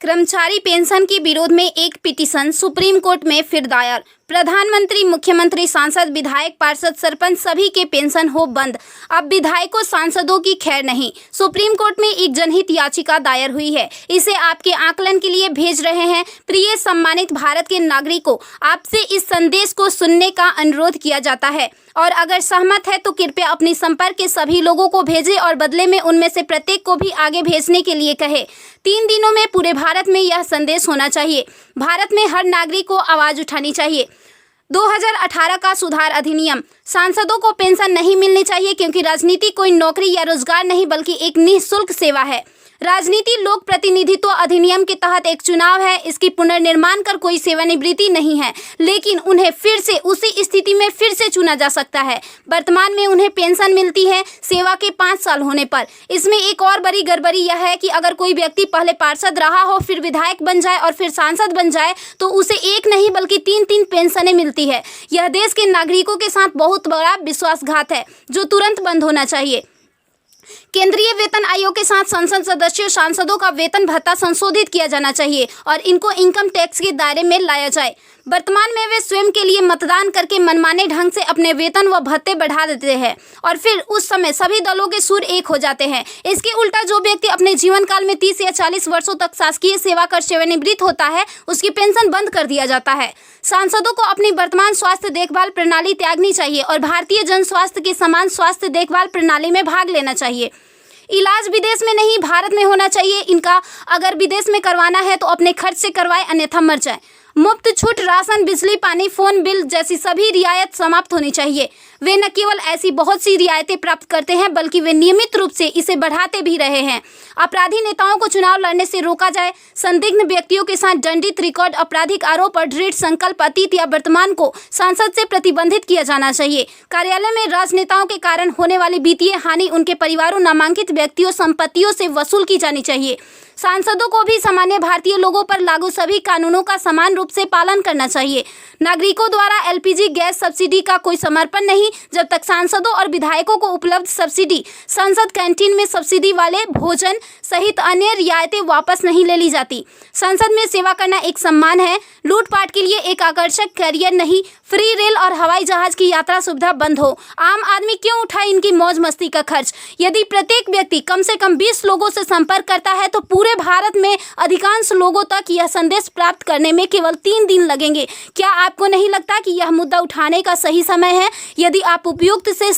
कर्मचारी पेंशन के विरोध में एक पिटीशन सुप्रीम कोर्ट में फिर दायर। प्रधानमंत्री, मुख्यमंत्री, सांसद, विधायक, पार्षद, सरपंच सभी के पेंशन हो बंद। अब विधायकों, सांसदों की खैर नहीं। सुप्रीम कोर्ट में एक जनहित याचिका दायर हुई है। इसे आपके आकलन के लिए भेज रहे हैं। प्रिय सम्मानित भारत के नागरिकों, आपसे इस संदेश को सुनने का अनुरोध किया जाता है और अगर सहमत है तो कृपया अपने संपर्क के सभी लोगों को भेजें और बदले में उनमें से प्रत्येक को भी आगे भेजने के लिए कहें। 3 दिनों में पूरे भारत में यह संदेश होना चाहिए। भारत में हर नागरिक को आवाज उठानी चाहिए। 2018 का सुधार अधिनियम। सांसदों को पेंशन नहीं मिलनी चाहिए क्योंकि राजनीति कोई नौकरी या रोजगार नहीं बल्कि एक निःशुल्क सेवा है। राजनीति लोक प्रतिनिधित्व अधिनियम के तहत एक चुनाव है। इसकी पुनर्निर्माण कर कोई सेवानिवृत्ति नहीं है, लेकिन उन्हें फिर से उसी स्थिति में फिर से चुना जा सकता है। वर्तमान में उन्हें पेंशन मिलती है सेवा के 5 साल होने पर। इसमें एक और बड़ी गड़बड़ी यह है कि अगर कोई व्यक्ति पहले पार्षद रहा हो, फिर विधायक बन जाए और फिर सांसद बन जाए तो उसे एक नहीं बल्कि 3-3 पेंशनें मिलती है। यह देश के नागरिकों के साथ बहुत बड़ा विश्वासघात है जो तुरंत बंद होना चाहिए। केंद्रीय वेतन आयोग के साथ संसद सदस्यों, सांसदों का वेतन भत्ता संशोधित किया जाना चाहिए और इनको इनकम टैक्स के दायरे में लाया जाए। वर्तमान में वे स्वयं के लिए मतदान करके मनमाने ढंग से अपने वेतन व भत्ते बढ़ा देते हैं और फिर उस समय सभी दलों के सुर एक हो जाते हैं। इसके उल्टा जो व्यक्ति अपने जीवन काल में 30 या 40 वर्षों तक शासकीय सेवा कर सेवानिवृत्त होता है, उसकी पेंशन बंद कर दिया जाता है। सांसदों को अपनी वर्तमान स्वास्थ्य देखभाल प्रणाली त्यागनी चाहिए और भारतीय जन स्वास्थ्य के समान स्वास्थ्य देखभाल प्रणाली में भाग लेना चाहिए। इलाज विदेश में नहीं, भारत में होना चाहिए इनका। अगर विदेश में करवाना है तो अपने खर्च से करवाए, अन्यथा मर जाए। मुफ्त छूट, राशन, बिजली, पानी, फोन बिल जैसी सभी रियायत समाप्त होनी चाहिए। वे न केवल ऐसी बहुत सी रियायतें प्राप्त करते हैं बल्कि वे नियमित रूप से इसे बढ़ाते भी रहे हैं। अपराधी नेताओं को चुनाव लड़ने से रोका जाए। संदिग्ध व्यक्तियों के साथ दंडित रिकॉर्ड, आपराधिक आरोप और दृढ़ संकल्प अतीत या वर्तमान को संसद से प्रतिबंधित किया जाना चाहिए। कार्यालय में राजनेताओं के कारण होने वाली वित्तीय हानि उनके परिवारों, नामांकित व्यक्तियों, संपत्तियों से वसूल की जानी चाहिए। सांसदों को भी सामान्य भारतीय लोगों पर लागू सभी कानूनों का समान रूप से पालन करना चाहिए। नागरिकों द्वारा एलपीजी गैस सब्सिडी का कोई समर्पण नहीं जब तक सांसदों और विधायकों को उपलब्ध सब्सिडी, संसद कैंटीन में सब्सिडी वाले भोजन सहित अन्य रियायतें वापस नहीं ले ली जाती। संसद में सेवा करना एक सम्मान है, लूटपाट के लिए एक आकर्षक करियर नहीं। फ्री रेल और हवाई जहाज की यात्रा सुविधा बंद हो। आम आदमी क्यों उठाए इनकी मौज मस्ती का खर्च? यदि प्रत्येक व्यक्ति कम से कम 20 लोगों से संपर्क करता है तो पूरे भारत में अधिकांश लोगों तक यह संदेश प्राप्त करने में केवल 3 दिन लगेंगे। क्या आपको नहीं लगता कि यह मुद्दा उठाने का सही समय है? यदि आप उपयुक्त से